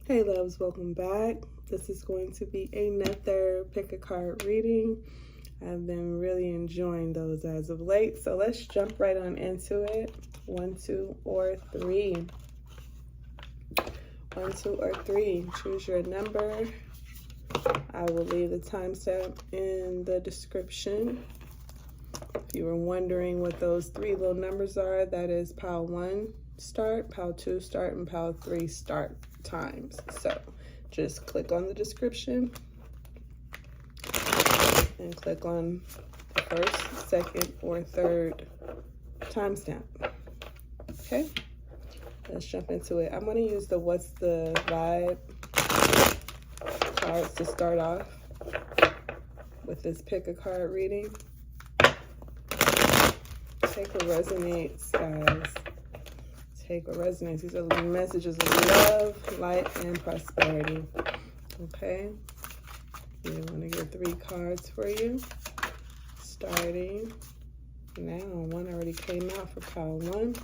Hey loves, welcome back. This is going to be another pick a card reading. I've been really enjoying those as of late, so let's jump right on into it. 1, 2, or 3. 1, 2, or 3. Choose your number. I will leave the timestamp in the description. If you were wondering what those 3 little numbers are, that is pile 1 start, pile 2 start, and pile 3 start times. So just click on the description and click on the first, second, or third timestamp. Okay, let's jump into it. I'm going to use the What's the Vibe cards to start off with this pick a card reading. Take what resonates, guys. Take what resonates. These are the messages of love, light, and prosperity. Okay? You're going to get 3 cards for you. Starting now. 1 already came out for pile 1.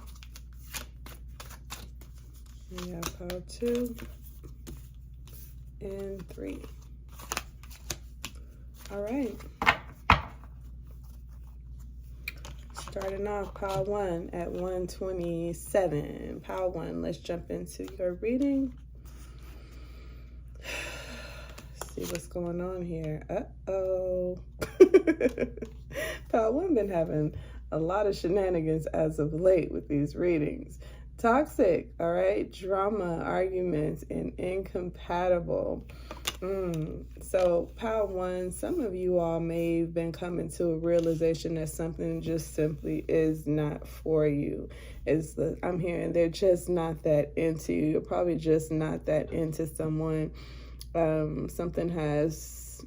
We have pile 2 and 3. All right. Starting off pile 1 at 127. Pile 1, let's jump into your reading. See what's going on here. Uh-oh. Pile 1 been having a lot of shenanigans as of late with these readings. Toxic, all right? Drama, arguments, and incompatible. So pile 1, some of you all may have been coming to a realization that something just simply is not for you. I'm hearing they're just not that into you. You're probably just not that into someone. Something has,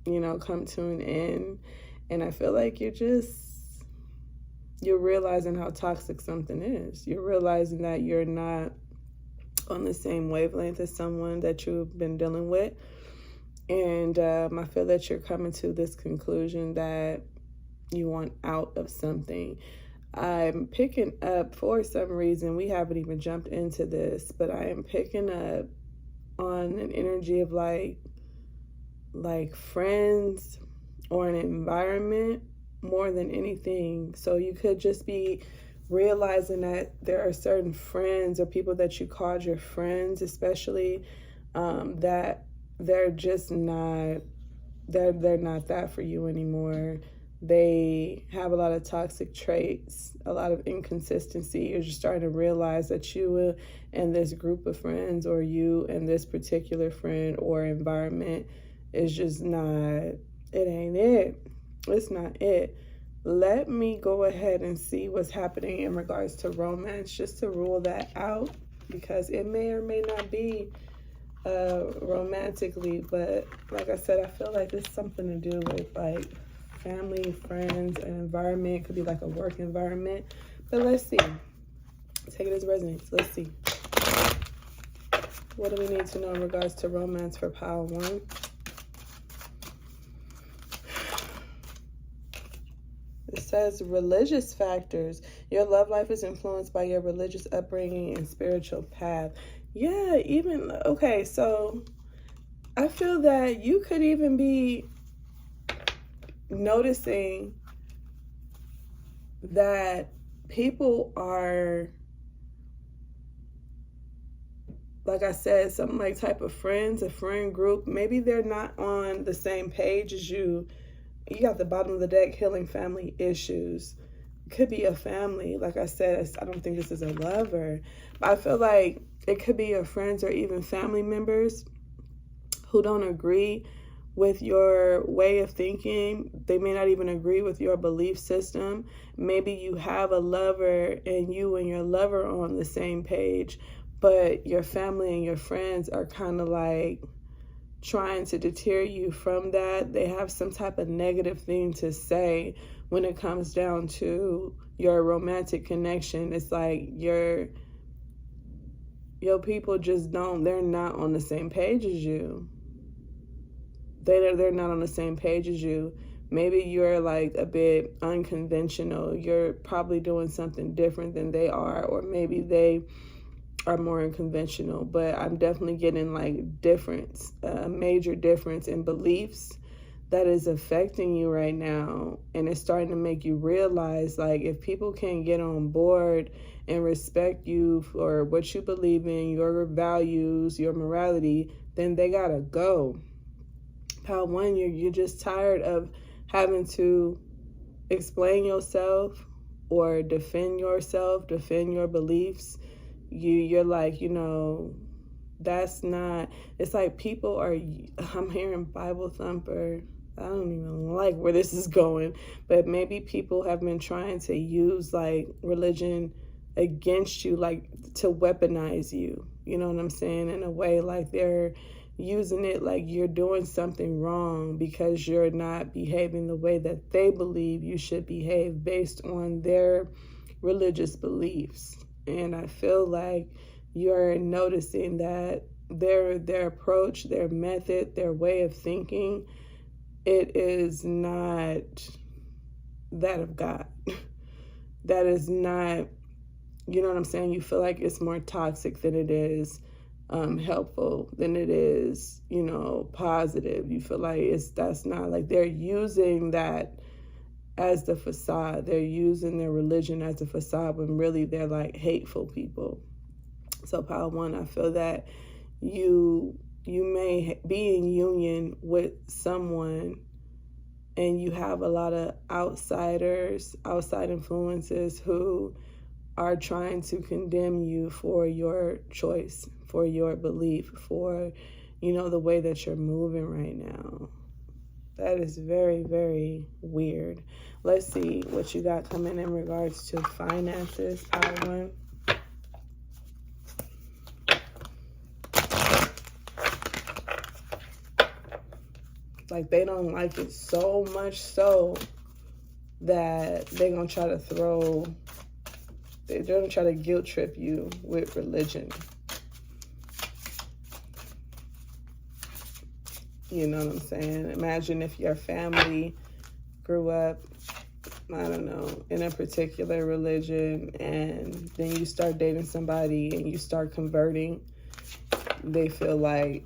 come to an end. And I feel like you're realizing how toxic something is. You're realizing that you're not on the same wavelength as someone that you've been dealing with. And I feel that you're coming to this conclusion that you want out of something. I'm picking up, for some reason, we haven't even jumped into this, but I am picking up on an energy of like friends or an environment more than anything. So you could just be realizing that there are certain friends or people that you called your friends, especially, that they're just not, they're not that for you anymore. They have a lot of toxic traits, a lot of inconsistency. You're just starting to realize that you and this group of friends, or you and this particular friend or environment, is just not, it ain't it. It's not it. Let me go ahead and see what's happening in regards to romance, just to rule that out, because it may or may not be romantically, but like I said, I feel like it's something to do with like family, friends, and environment. It could be like a work environment, but let's see. Take it as resonates. Let's see. What do we need to know in regards to romance for pile 1? It says religious factors. Your love life is influenced by your religious upbringing and spiritual path. Yeah, okay, so I feel that you could even be noticing that people are, like I said, something like type of friends, a friend group. Maybe they're not on the same page as you. You got the bottom of the deck, healing family issues. It could be a family. Like I said, I don't think this is a lover, but I feel like it could be your friends or even family members who don't agree with your way of thinking. They may not even agree with your belief system. Maybe you have a lover and you and your lover are on the same page, but your family and your friends are kind of like trying to deter you from that. They have some type of negative thing to say when it comes down to your romantic connection. It's like your people just they're not on the same page as you. They're not on the same page as you. Maybe you're like a bit unconventional. You're probably doing something different than they are, or maybe they are more unconventional, but I'm definitely getting like difference, a major difference in beliefs that is affecting you right now. And it's starting to make you realize, like, if people can't get on board and respect you for what you believe in, your values, your morality, then they gotta go. Pile one, you're just tired of having to explain yourself or defend yourself, defend your beliefs. You're like, that's not, it's like people are, I'm hearing Bible thumper. I don't even like where this is going, but maybe people have been trying to use like religion against you, like to weaponize you. You know what I'm saying? In a way, like they're using it like you're doing something wrong because you're not behaving the way that they believe you should behave based on their religious beliefs. And I feel like you're noticing that their approach, their method, their way of thinking, it is not that of God. That is not, you know what I'm saying? You feel like it's more toxic than it is helpful, than it is, positive. You feel like that's not, like they're using that as the facade. They're using their religion as a facade when really they're like hateful people. So pile one, I feel that you may be in union with someone and you have a lot of outside influences who are trying to condemn you for your choice, for your belief, for, the way that you're moving right now. That is very, very weird. Let's see what you got coming in regards to finances, pile one. Like they don't like it so much so that they're going to try to guilt trip you with religion. You know what I'm saying? Imagine if your family grew up, I don't know, in a particular religion, and then you start dating somebody and you start converting. They feel like,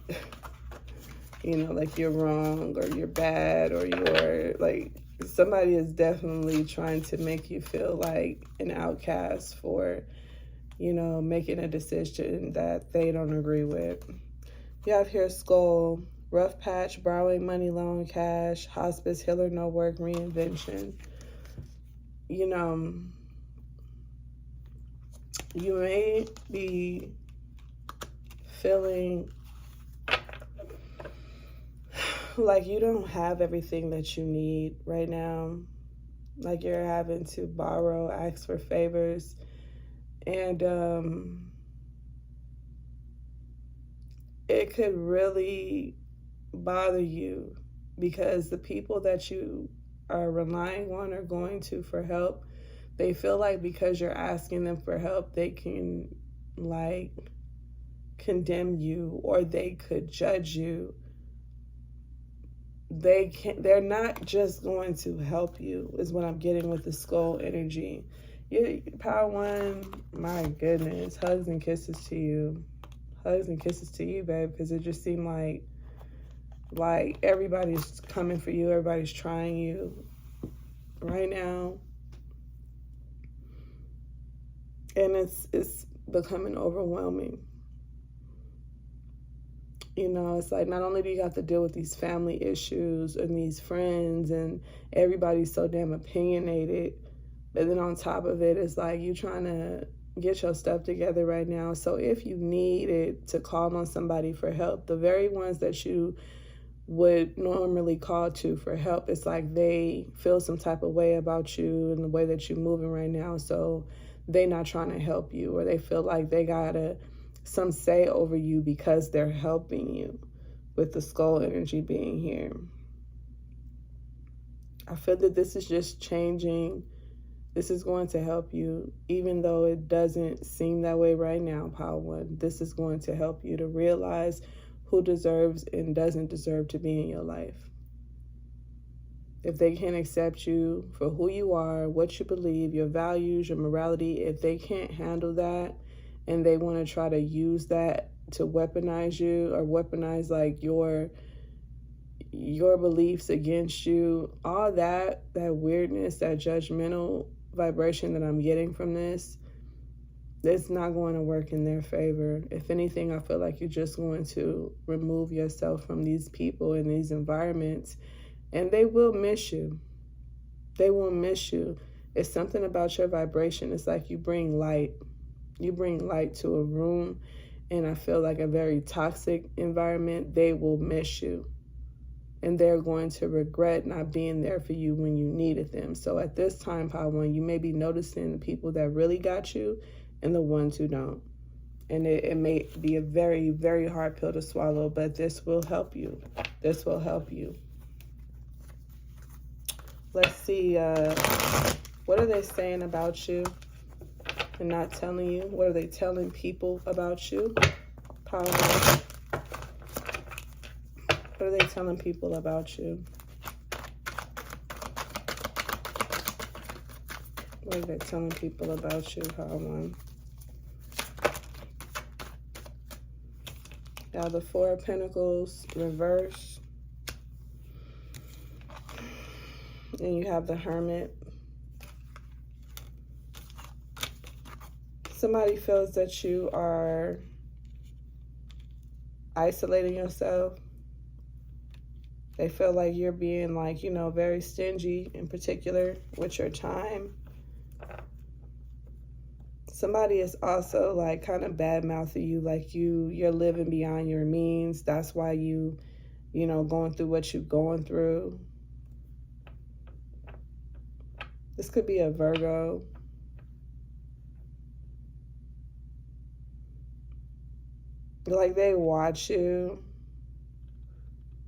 like you're wrong or you're bad or you're like, somebody is definitely trying to make you feel like an outcast for, making a decision that they don't agree with. You have here skull, rough patch, borrowing money, loan, cash, hospice, healer, no work, reinvention. You may be feeling like you don't have everything that you need right now. Like you're having to borrow, ask for favors. And it could really bother you because the people that you are relying on or going to for help, they feel like because you're asking them for help, they can like condemn you or they could judge you. They're not just going to help you, is what I'm getting with the skull energy. Power one, my goodness, hugs and kisses to you. Hugs and kisses to you, babe, because it just seemed like everybody's coming for you, everybody's trying you right now. And it's becoming overwhelming. It's like not only do you have to deal with these family issues and these friends and everybody's so damn opinionated, but then on top of it, it's like you trying to get your stuff together right now. So if you needed to call on somebody for help, the very ones that you would normally call to for help, it's like they feel some type of way about you and the way that you're moving right now. So they not trying to help you, or they feel like they gotta some say over you because they're helping you, with the skull energy being here. I feel that this is just changing. This is going to help you, even though it doesn't seem that way right now, Power One. This is going to help you to realize who deserves and doesn't deserve to be in your life. If they can't accept you for who you are, what you believe, your values, your morality, if they can't handle that, and they want to try to use that to weaponize you, or weaponize like your beliefs against you. All that weirdness, that judgmental vibration that I'm getting from this, it's not going to work in their favor. If anything, I feel like you're just going to remove yourself from these people and these environments, and they will miss you. They will miss you. It's something about your vibration. It's like you bring light. You bring light to a room, and I feel like a very toxic environment, they will miss you. And they're going to regret not being there for you when you needed them. So at this time, Power One, you may be noticing the people that really got you and the ones who don't. And it may be a very, very hard pill to swallow, but this will help you. This will help you. Let's see, what are they saying about you and not telling you? What are they telling people about you? Power One. What are they telling people about you? What are they telling people about you, Power One? Now the Four of Pentacles reverse. And you have the Hermit. Somebody feels that you are isolating yourself. They feel like you're being like, you know, very stingy in particular with your time. Somebody is also like kind of bad-mouthing you, like you're living beyond your means. That's why you know, going through what you're going through. This could be a Virgo. Like they watch you,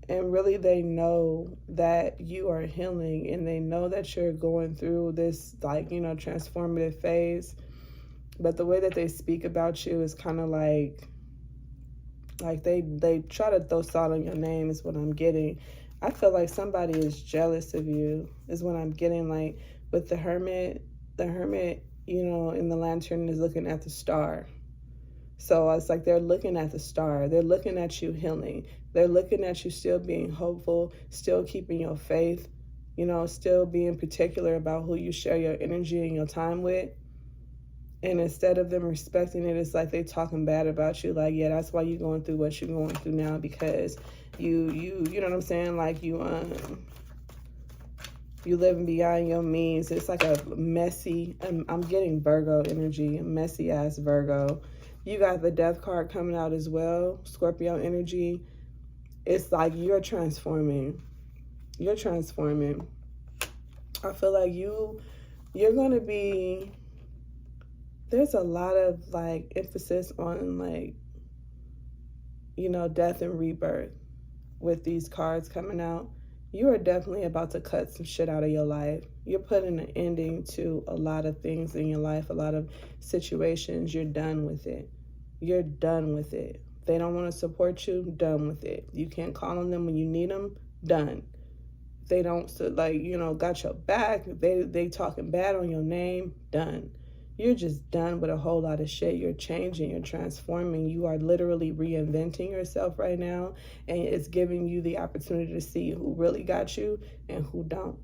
and really they know that you are healing, and they know that you're going through this, like, you know, transformative phase. But the way that they speak about you is kind of like they try to throw salt on your name is what I'm getting. I feel like somebody is jealous of you is what I'm getting. Like with the Hermit, you know, in the Lantern is looking at the star. So it's like they're looking at the star. They're looking at you healing. They're looking at you still being hopeful, still keeping your faith, you know, still being particular about who you share your energy and your time with. And instead of them respecting it, it's like they talking bad about you. Like, yeah, that's why you're going through what you're going through now, because you know what I'm saying? Like you living beyond your means. It's like a messy, I'm getting Virgo energy, a messy ass Virgo. You got the Death card coming out as well, Scorpio energy. It's like you're transforming. You're transforming. I feel like you're going to be, there's a lot of like emphasis on like, you know, death and rebirth with these cards coming out. You are definitely about to cut some shit out of your life. You're putting an ending to a lot of things in your life, a lot of situations. You're done with it. You're done with it. They don't want to support you, done with it. You can't call on them when you need them, done. They don't, like, you know, got your back. They talking bad on your name, done. You're just done with a whole lot of shit. You're changing, you're transforming. You are literally reinventing yourself right now. And it's giving you the opportunity to see who really got you and who don't.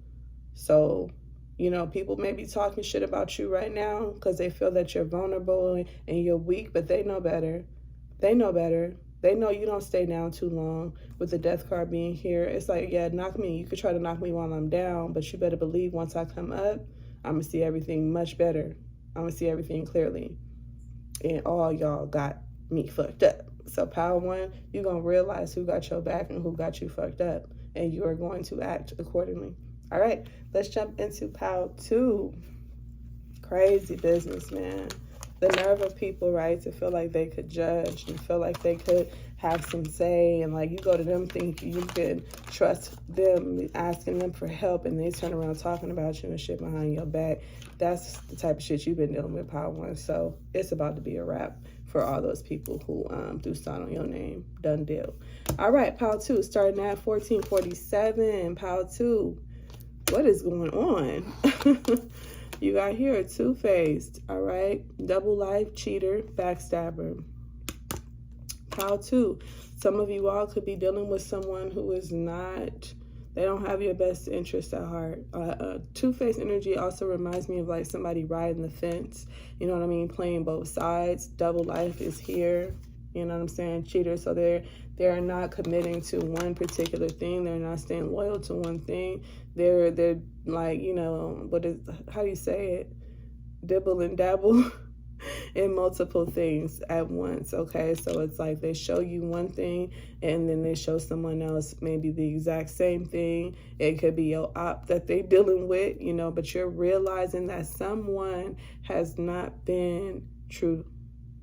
So, you know, people may be talking shit about you right now because they feel that you're vulnerable and you're weak, but they know better. They know better. They know you don't stay down too long. With the Death card being here, it's like, yeah, knock me. You could try to knock me while I'm down, but you better believe once I come up, I'm going to see everything much better. I'm going to see everything clearly. And all y'all got me fucked up. So Power One, you're going to realize who got your back and who got you fucked up. And you are going to act accordingly. All right, let's jump into Power Two. Crazy business, man. The nerve of people, right, to feel like they could judge and feel like they could have some say. And like you go to them thinking you can trust them, asking them for help, and they turn around talking about you and shit behind your back. That's the type of shit you've been dealing with, Power One. So it's about to be a wrap for all those people who threw salt on your name. Done deal. All right, Power Two, starting at 1447. Power Two, what is going on? You got here a two-faced, all right? Double life, cheater, backstabber. Pile 2. Some of you all could be dealing with someone who is not, they don't have your best interest at heart. Two-faced energy also reminds me of like somebody riding the fence. You know what I mean? Playing both sides. Double life is here. You know what I'm saying? Cheater. So they're not committing to one particular thing. They're not staying loyal to one thing. They're like, you know, how do you say it? Dibble and dabble in multiple things at once. Okay, so it's like they show you one thing and then they show someone else maybe the exact same thing. It could be your op that they dealing with, you know, but you're realizing that someone has not been true.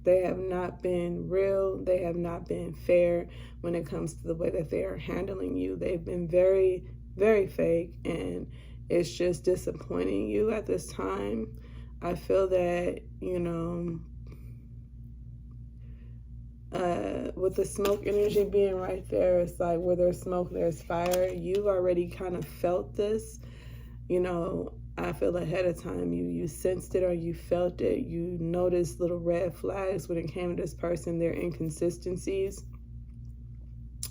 They have not been real. They have not been fair when it comes to the way that they are handling you. They've been very, very fake, and it's just disappointing you at this time. I feel that, you know, with the smoke energy being right there, it's like where there's smoke, there's fire. You've already kind of felt this, you know. I feel ahead of time you sensed it or you felt it. You noticed little red flags when it came to this person, their inconsistencies,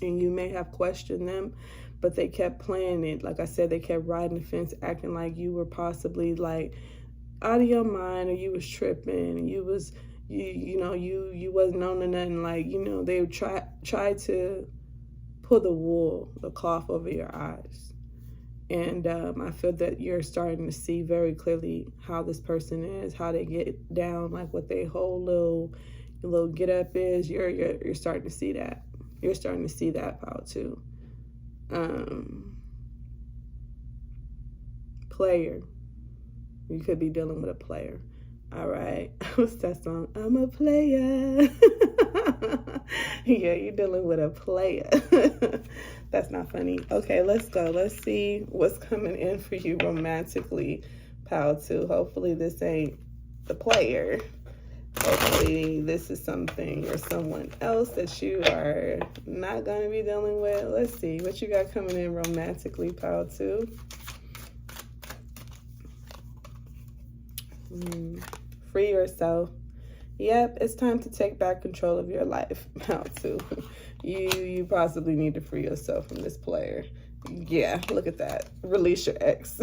and you may have questioned them, but they kept playing it. Like I said, they kept riding the fence, acting like you were possibly like out of your mind, or you was tripping, and you was you wasn't on to nothing. Like, you know, they try to pull the cloth over your eyes. And I feel that you're starting to see very clearly how this person is, how they get down, like what their whole little get up is. You're starting to see that. You're starting to see that Pile 2. Player. You could be dealing with a player. All right. What's that song? I'm a player. Yeah, you're dealing with a player. That's not funny. Okay, let's go. Let's see what's coming in for you romantically, Pile 2. Hopefully this ain't the player. Hopefully this is something or someone else that you are not going to be dealing with. Let's see what you got coming in romantically, Pile 2. Free yourself. Yep, it's time to take back control of your life. Pile 2. You possibly need to free yourself from this player. Yeah, look at that. Release your ex.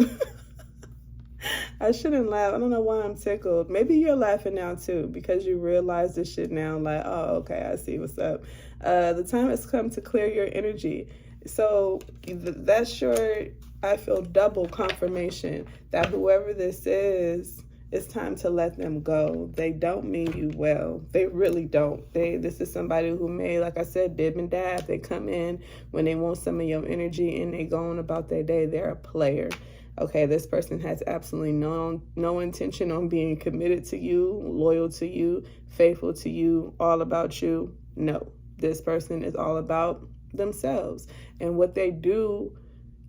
I shouldn't laugh. I don't know why I'm tickled. Maybe you're laughing now too because you realize this shit now. Like, oh, okay, I see what's up. The time has come to clear your energy. So that's your, I feel, double confirmation that whoever this is, it's time to let them go. They don't mean you well. They really don't. This is somebody who may, like I said, dib and dab. They come in when they want some of your energy and they go on about their day. They're a player. Okay, this person has absolutely no intention on being committed to you, loyal to you, faithful to you, all about you. No, this person is all about themselves. And what they do,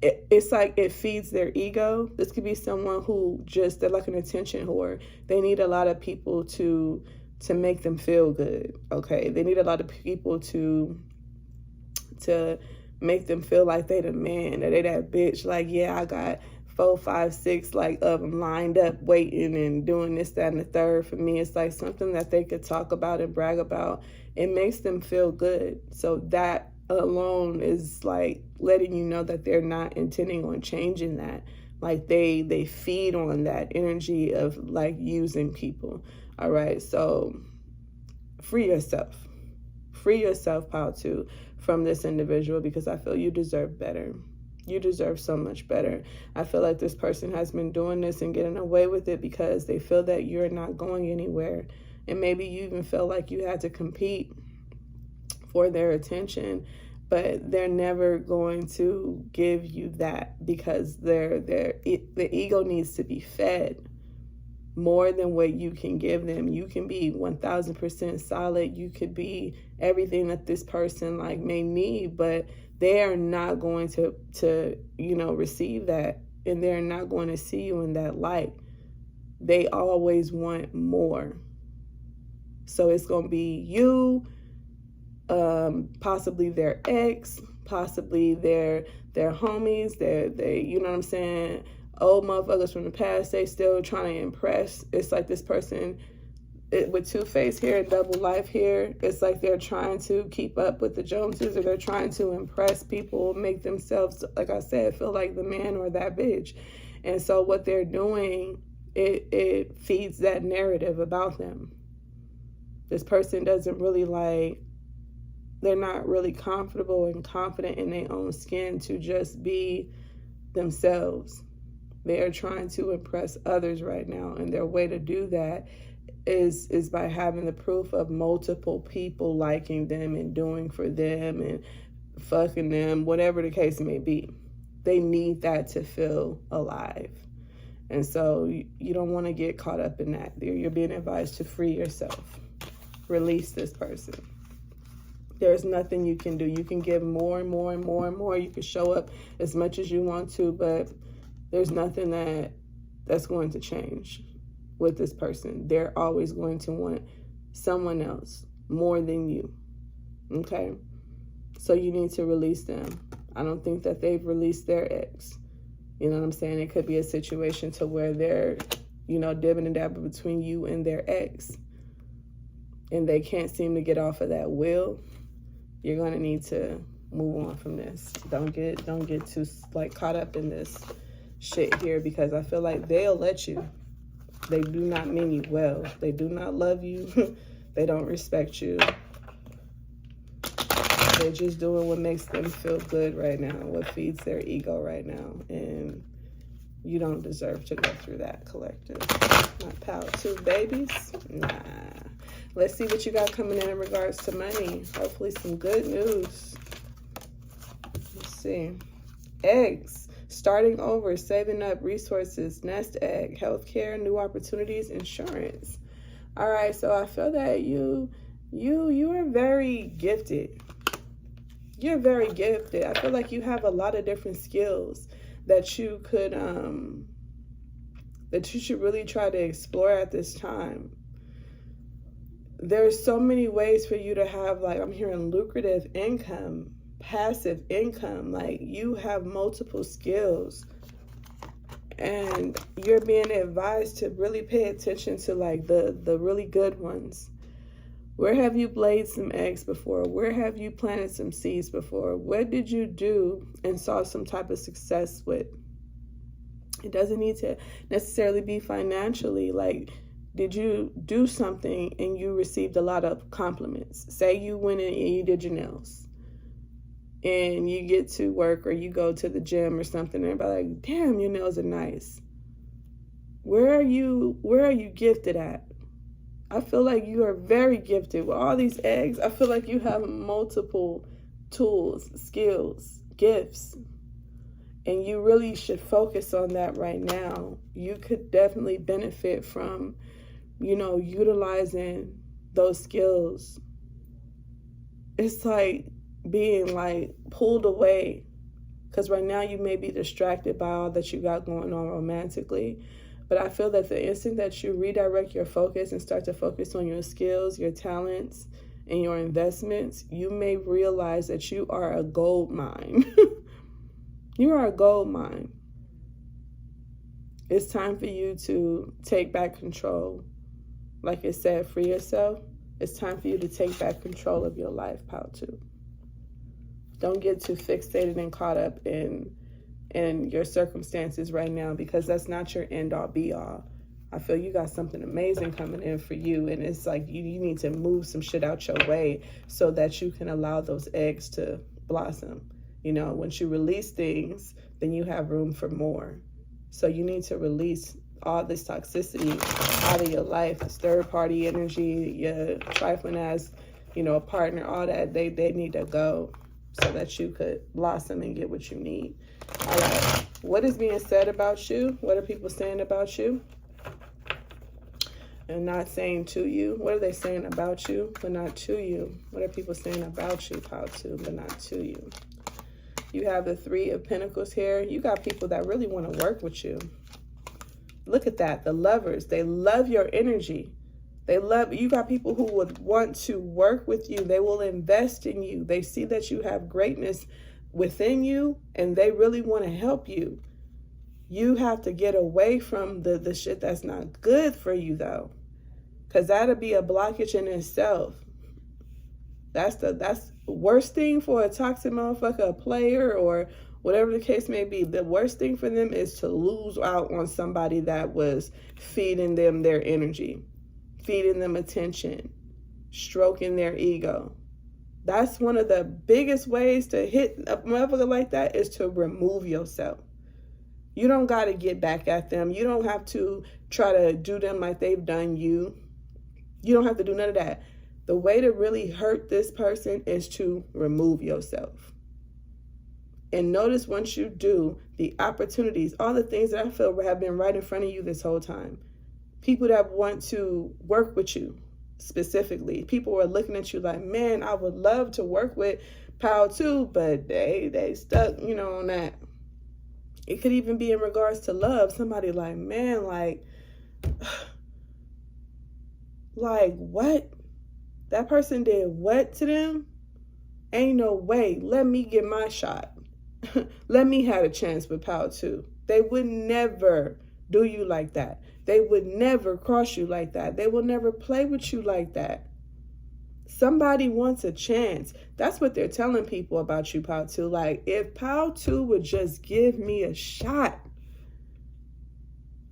it's like it feeds their ego. This could be someone who they're like an attention whore. They need a lot of people to make them feel good, okay? They need a lot of people to make them feel like they the man, or they that bitch. Like, yeah, I got 4, 5, 6 like of them lined up waiting and doing this, that, and the third for me. It's like something that they could talk about and brag about. It makes them feel good. So that alone is like letting you know that they're not intending on changing that. Like they feed on that energy of like using people. All right, so free yourself, Pile 2, from this individual, because I feel you deserve better. You deserve so much better. I feel like this person has been doing this and getting away with it because they feel that you're not going anywhere, and maybe you even feel like you had to compete for their attention, but they're never going to give you that because the ego needs to be fed more than what you can give them. You can be 1000% solid. You could be everything that this person like may need, but they are not going to receive that, and they're not going to see you in that light. They always want more. So it's going to be you, possibly their ex, possibly their homies, they you know what I'm saying, old motherfuckers from the past, they still trying to impress. It's like this person with two-face here and double life here, it's like they're trying to keep up with the Joneses, or they're trying to impress people, make themselves, like I said, feel like the man or that bitch. And so what they're doing, it feeds that narrative about them. This person doesn't really they're not really comfortable and confident in their own skin to just be themselves. They are trying to impress others right now, and their way to do that is by having the proof of multiple people liking them and doing for them and fucking them, whatever the case may be. They need that to feel alive. And so you don't want to get caught up in that. You're being advised to free yourself. Release this person. There's nothing you can do. You can give more and more and more and more. You can show up as much as you want to, but there's nothing that's going to change with this person. They're always going to want someone else more than you. Okay? So you need to release them. I don't think that they've released their ex. You know what I'm saying? It could be a situation to where they're, dibbing and dabbing between you and their ex, and they can't seem to get off of that wheel. You're going to need to move on from this. Don't get too caught up in this shit here, because I feel like they'll let you. They do not mean you well. They do not love you. They don't respect you. They're just doing what makes them feel good right now, what feeds their ego right now. And you don't deserve to go through that, collective. Not power to babies. Nah. Let's see what you got coming in regards to money. Hopefully some good news. Let's see. Eggs. Starting over, saving up, resources, nest egg, healthcare, new opportunities, insurance. All right, so I feel that you are very gifted. You're very gifted. I feel like you have a lot of different skills that you could, that you should really try to explore at this time. There's so many ways for you to have, I'm hearing lucrative income, passive income. You have multiple skills, and you're being advised to really pay attention to the really good ones. Where have you laid some eggs before? Where have you planted some seeds before? What did you do and saw some type of success with? It doesn't need to necessarily be financially. Did you do something and you received a lot of compliments? Say you went in and you did your nails, and you get to work or you go to the gym or something, and everybody's like, damn, your nails are nice. Where are you gifted at? I feel like you are very gifted with all these eggs. I feel like you have multiple tools, skills, gifts, and you really should focus on that right now. You could definitely benefit from, utilizing those skills. It's like being pulled away, because right now you may be distracted by all that you got going on romantically. But I feel that the instant that you redirect your focus and start to focus on your skills, your talents, and your investments, you may realize that you are a gold mine. You are a gold mine. It's time for you to take back control. Like it said, free yourself. It's time for you to take back control of your life, Pau-2. Don't get too fixated and caught up in your circumstances right now, because that's not your end all be all. I feel you got something amazing coming in for you, and it's like you need to move some shit out your way so that you can allow those eggs to blossom. Once you release things, then you have room for more. So you need to release all this toxicity out of your life, this third party energy, your trifling as, a partner, all that, they need to go so that you could blossom and get what you need. All right. What is being said about you? What are people saying about you and not saying to you? What are they saying about you but not to you? What are people saying about you, Pau-2, but not to you? You have the 3 of Pentacles here. You got people that really want to work with you. Look at that. The Lovers. They love your energy. You got people who would want to work with you. They will invest in you. They see that you have greatness within you, and they really want to help you. You have to get away from the shit that's not good for you, though. Because that'll be a blockage in itself. That's the worst thing for a toxic motherfucker, a player, or whatever the case may be. The worst thing for them is to lose out on somebody that was feeding them their energy, feeding them attention, stroking their ego. That's one of the biggest ways to hit a motherfucker like that, is to remove yourself. You don't got to get back at them. You don't have to try to do them like they've done you. You don't have to do none of that. The way to really hurt this person is to remove yourself. And notice once you do, the opportunities, all the things that I feel have been right in front of you this whole time. People that want to work with you specifically. People are looking at you like, man, I would love to work with Pal too, but they stuck, on that. It could even be in regards to love. Somebody like, man, like what? That person did what to them? Ain't no way. Let me get my shot. Let me have a chance with Pal too. They would never do you like that. They would never cross you like that. They will never play with you like that. Somebody wants a chance. That's what they're telling people about you, Pal 2. Like, if Pal 2 would just give me a shot,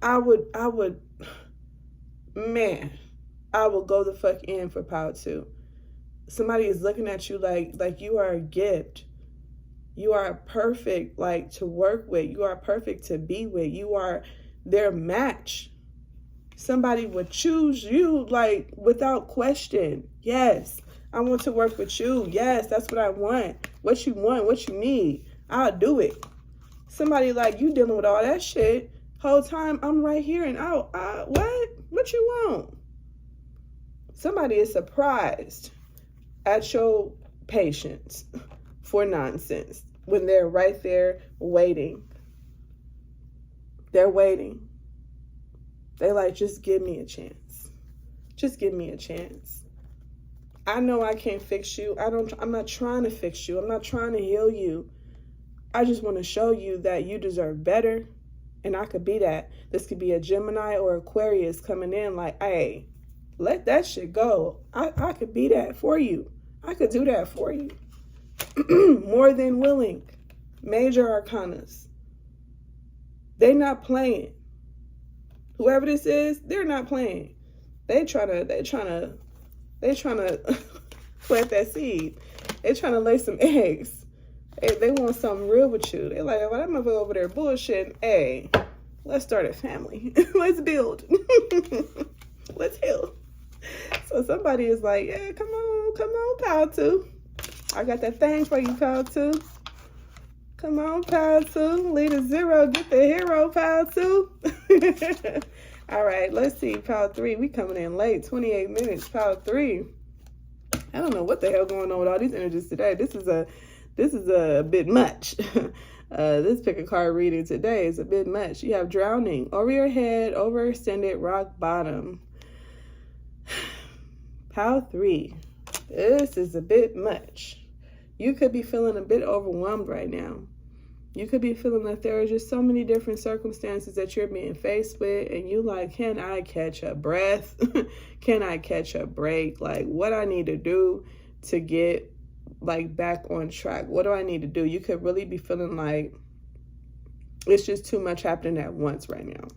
I would, man, I would go the fuck in for Pal 2. Somebody is looking at you like you are a gift. You are perfect, like, to work with. You are perfect to be with. You are their match. Somebody would choose you, like, without question. Yes, I want to work with you. Yes, that's what I want. What you want, what you need, I'll do it. Somebody like, you dealing with all that shit. Whole time I'm right here and out. What? What you want? Somebody is surprised at your patience for nonsense when they're right there waiting. They're waiting. They like, just give me a chance. Just give me a chance. I know I can't fix you. I'm not trying to fix you. I'm not trying to heal you. I just want to show you that you deserve better. And I could be that. This could be a Gemini or Aquarius coming in like, hey, let that shit go. I could be that for you. I could do that for you. More than willing. Major arcanas. They not playing. Whoever this is, they're not playing. They trying to plant that seed. They trying to lay some eggs. They want something real with you. They're like, well, that motherfucker over there bullshitting. Hey, let's start a family. Let's build. Let's heal. So somebody is like, yeah, come on, Pal 2. I got that thing for you, Pal 2. Come on, Pal 2. Lead a 0, get the hero, Pal 2. All right, let's see, Pal 3. We coming in late, 28 minutes, Pal 3. I don't know what the hell going on with all these energies today. This is a bit much. This pick a card reading today is a bit much. You have drowning, over your head, overextended, rock bottom. Pal 3. This is a bit much. You could be feeling a bit overwhelmed right now. You could be feeling that there are just so many different circumstances that you're being faced with, and you like, can I catch a breath? Can I catch a break? Like, what I need to do to get like back on track? What do I need to do? You could really be feeling like it's just too much happening at once right now.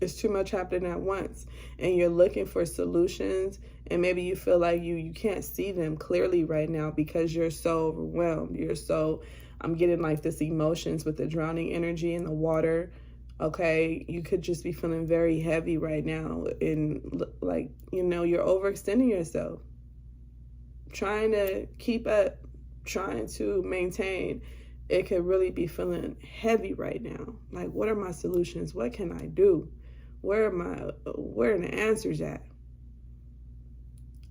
It's too much happening at once, and you're looking for solutions, and maybe you feel like you can't see them clearly right now because you're so overwhelmed. I'm getting like this emotions with the drowning energy in the water. Okay, you could just be feeling very heavy right now, and like, you're overextending yourself, trying to keep up, trying to maintain. It could really be feeling heavy right now. Like, what are my solutions? What can I do? Where are the answers at?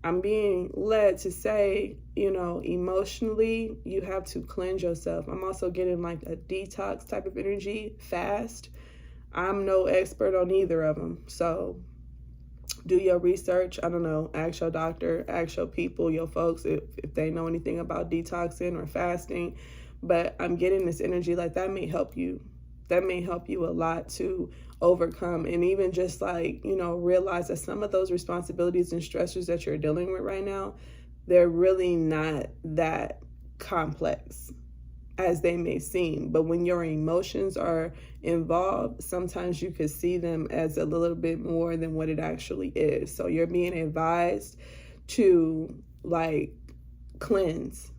I'm being led to say, emotionally, you have to cleanse yourself. I'm also getting like a detox type of energy, fast. I'm no expert on either of them. So do your research. I don't know. Ask your doctor, ask your people, your folks, if they know anything about detoxing or fasting. But I'm getting this energy like that may help you. That may help you a lot to overcome, and even just like, realize that some of those responsibilities and stressors that you're dealing with right now, they're really not that complex as they may seem. But when your emotions are involved, sometimes you could see them as a little bit more than what it actually is. So you're being advised to like cleanse,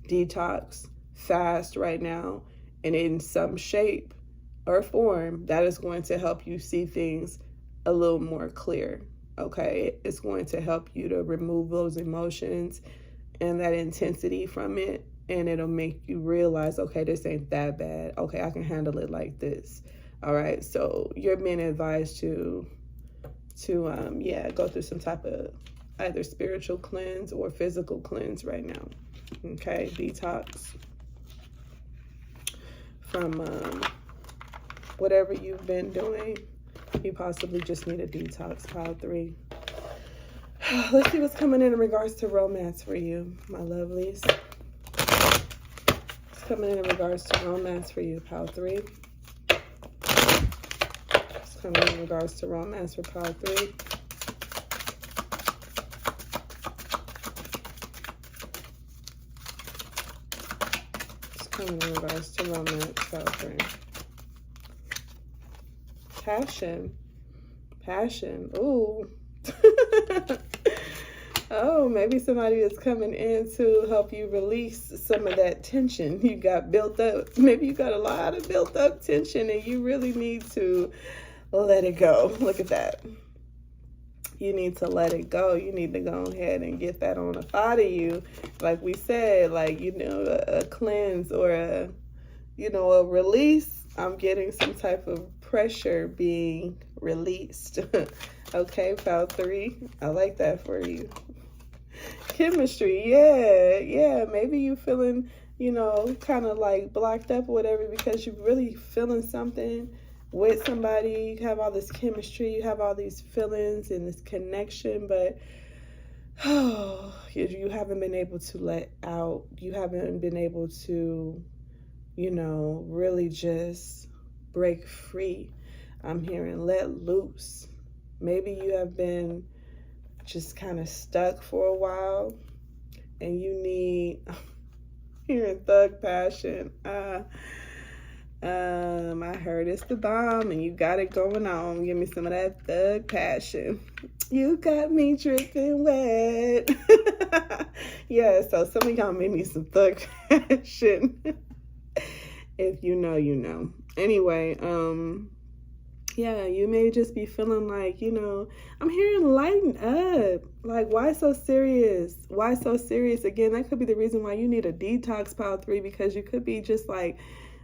detox, fast right now, and in some shape or form that is going to help you see things a little more clear. Okay, it's going to help you to remove those emotions and that intensity from it, and it'll make you realize, okay, this ain't that bad. Okay, I can handle it like this. All right, so you're being advised to go through some type of either spiritual cleanse or physical cleanse right now. Okay, detox from whatever you've been doing. You possibly just need a detox, pile 3. Let's see what's coming in regards to romance for you, my lovelies. What's coming in regards to romance for you, pile 3. What's coming in regards to romance for pile 3. What's coming in regards to romance, pile 3. Passion. Ooh. Oh, maybe somebody is coming in to help you release some of that tension you got built up. Maybe you got a lot of built up tension and you really need to let it go. Look at that. You need to let it go. You need to go ahead and get that on up out of you. Like we said, like, a cleanse or a release. I'm getting some type of pressure being released. Okay, pile 3. I like that for you. Chemistry, yeah. Maybe you feeling, kind of like blocked up or whatever because you're really feeling something with somebody. You have all this chemistry, you have all these feelings and this connection, but you haven't been able to let out. You haven't been able to, really just break free. I'm hearing let loose. Maybe you have been just kind of stuck for a while and you need, hearing thug passion. I heard it's the bomb and you got it going on. Give me some of that thug passion. You got me dripping wet. Yeah, so some of y'all may need some thug passion. If you know, you know. Anyway, yeah, you may just be feeling like, I'm hearing lighten up. Like, why so serious? Why so serious? Again, that could be the reason why you need a detox, pile 3, because you could be just like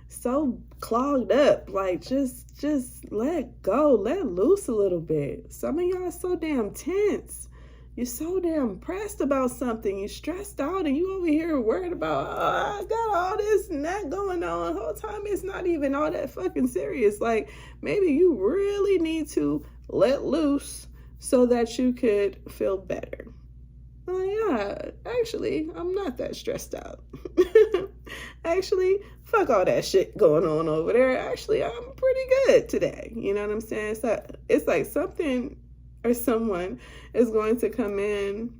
so clogged up. Like, just let go, let loose a little bit. Some of y'all are so damn tense. You're so damn pressed about something. You're stressed out and you over here worried about, I got all this and that going on. The whole time it's not even all that fucking serious. Like, maybe you really need to let loose so that you could feel better. Oh yeah, actually, I'm not that stressed out. Actually, fuck all that shit going on over there. Actually, I'm pretty good today. You know what I'm saying? So it's like something or someone is going to come in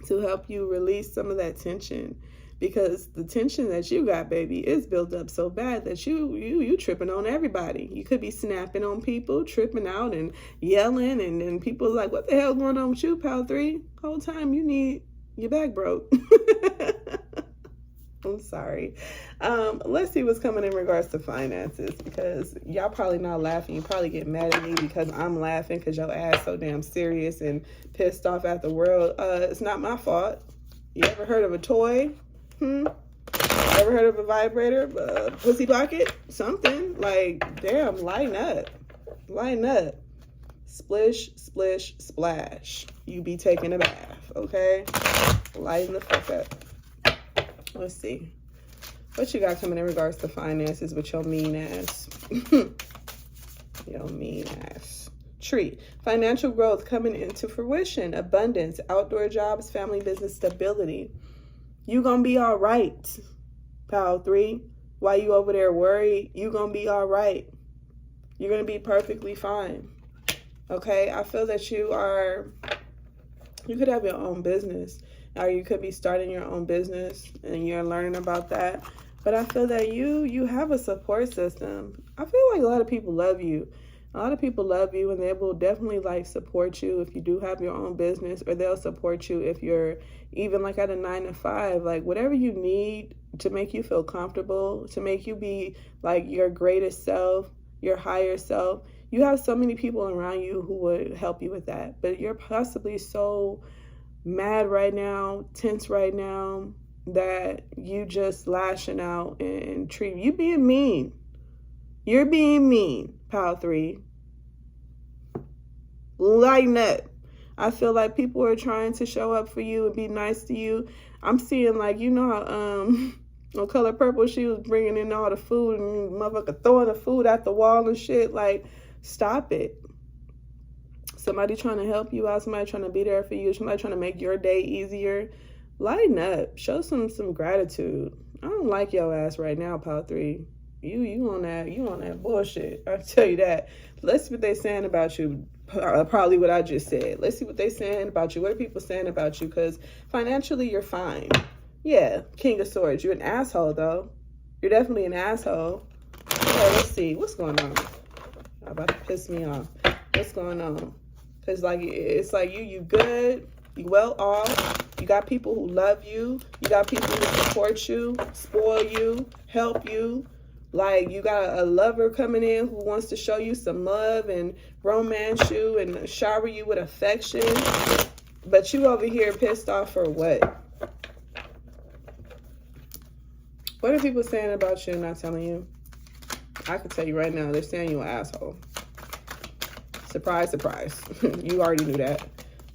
to help you release some of that tension, because the tension that you got, baby, is built up so bad that you tripping on everybody. You could be snapping on people, tripping out and yelling, and then people like, what the hell going on with you, pal 3? Whole time you need your back broke. I'm sorry. Let's see what's coming in regards to finances, because y'all probably not laughing. You probably get mad at me because I'm laughing because your ass so damn serious and pissed off at the world. It's not my fault. You ever heard of a toy? Ever heard of a vibrator? Pussy pocket? Something. Like, damn, lighten up. Lighten up. Splish, splish, splash. You be taking a bath, okay? Lighten the fuck up. Let's see. What you got coming in regards to finances with your mean ass? Your mean ass. Tree. Financial growth coming into fruition. Abundance. Outdoor jobs. Family business stability. You gonna be all right, pal 3. While you over there worried, you're going to be all right. You're going to be perfectly fine. Okay? I feel that you could have your own business, or you could be starting your own business and you're learning about that. But I feel that you have a support system. I feel like a lot of people love you. A lot of people love you, and they will definitely like support you if you do have your own business, or they'll support you if you're even like at a 9 to 5, like whatever you need to make you feel comfortable, to make you be like your greatest self, your higher self. You have so many people around you who would help you with that, but you're possibly so mad right now, tense right now, that you just lashing out and treat you being mean. You're being mean, Pile 3. Lighten up. I feel like people are trying to show up for you and be nice to you. I'm seeing, like, you know how on Color Purple, she was bringing in all the food and motherfucker throwing the food at the wall and shit. Like, stop it. Somebody trying to help you out, somebody trying to be there for you, somebody trying to make your day easier. Lighten up. Show some gratitude. I don't like your ass right now, Pile 3. You on that bullshit. I tell you that. Let's see what they saying about you. Probably what I just said. Let's see what they saying about you. What are people saying about you? Because financially, you're fine. Yeah, King of Swords. You're an asshole, though. You're definitely an asshole. Okay, let's see. What's going on? About to piss me off. What's going on? Because, like, it's like you good. You well off. You got people who love you. You got people who support you, spoil you, help you. Like, you got a lover coming in who wants to show you some love and romance you and shower you with affection. But you over here pissed off for what? What are people saying about you and not telling you? I can tell you right now, they're saying you're an asshole. Surprise, surprise. You already knew that.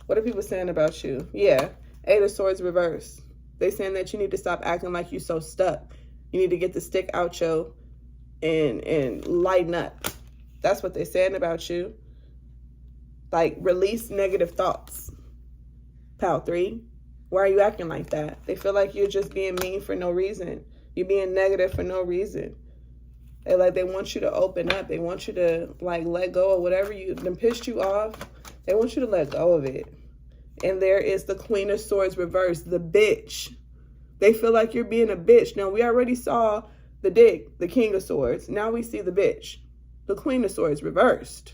What are people saying about you? Yeah, 8 of Swords reverse. They saying that you need to stop acting like you so stuck. You need to get the stick out your and lighten up. That's what they're saying about you. Like, release negative thoughts. Pile 3, why are you acting like that? They feel like you're just being mean for no reason. You're being negative for no reason. They want you to open up. They want you to, like, let go of whatever done pissed you off. They want you to let go of it. And there is the Queen of Swords reversed, the bitch. They feel like you're being a bitch. Now, we already saw the dick, the King of Swords. Now we see the bitch, the Queen of Swords reversed.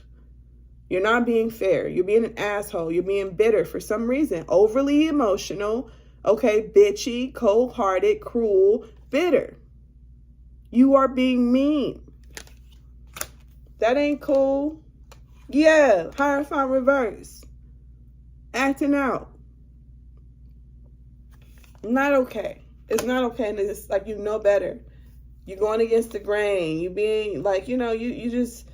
You're not being fair. You're being an asshole. You're being bitter for some reason. Overly emotional. Okay, bitchy, cold-hearted, cruel, bitter. You are being mean. That ain't cool. Yeah, Hierophant reverse. Acting out. Not okay. It's not okay. And it's like, you know better. You're going against the grain. You being like, you know, you just...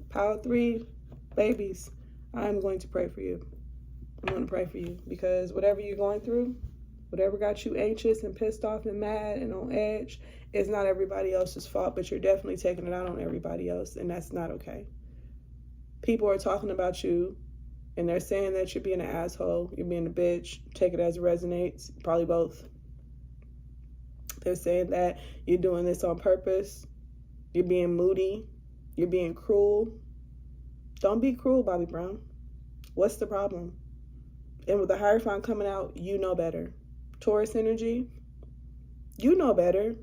Pile 3, babies, I'm going to pray for you. I'm going to pray for you because whatever you're going through, whatever got you anxious and pissed off and mad and on edge, it's not everybody else's fault, but you're definitely taking it out on everybody else, and that's not okay. People are talking about you, and they're saying that you're being an asshole, you're being a bitch. Take it as it resonates, probably both. They're saying that you're doing this on purpose. You're being moody. You're being cruel. Don't be cruel, Bobby Brown. What's the problem? And with the Hierophant coming out, you know better. Taurus energy, you know better.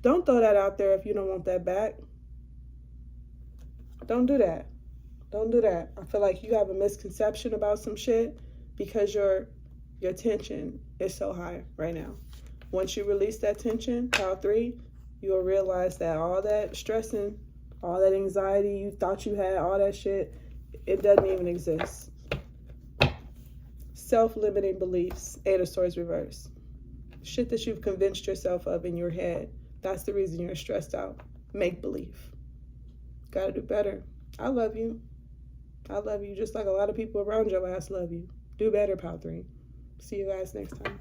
Don't throw that out there if you don't want that back. Don't do that. Don't do that. I feel like you have a misconception about some shit because your tension is so high right now. Once you release that tension, Pile 3, you'll realize that all that stressing, all that anxiety you thought you had, all that shit, it doesn't even exist. Self-limiting beliefs, 8 of Swords reverse. Shit that you've convinced yourself of in your head. That's the reason you're stressed out. Make believe. Gotta do better. I love you. I love you just like a lot of people around your ass love you. Do better, Pile 3. See you guys next time.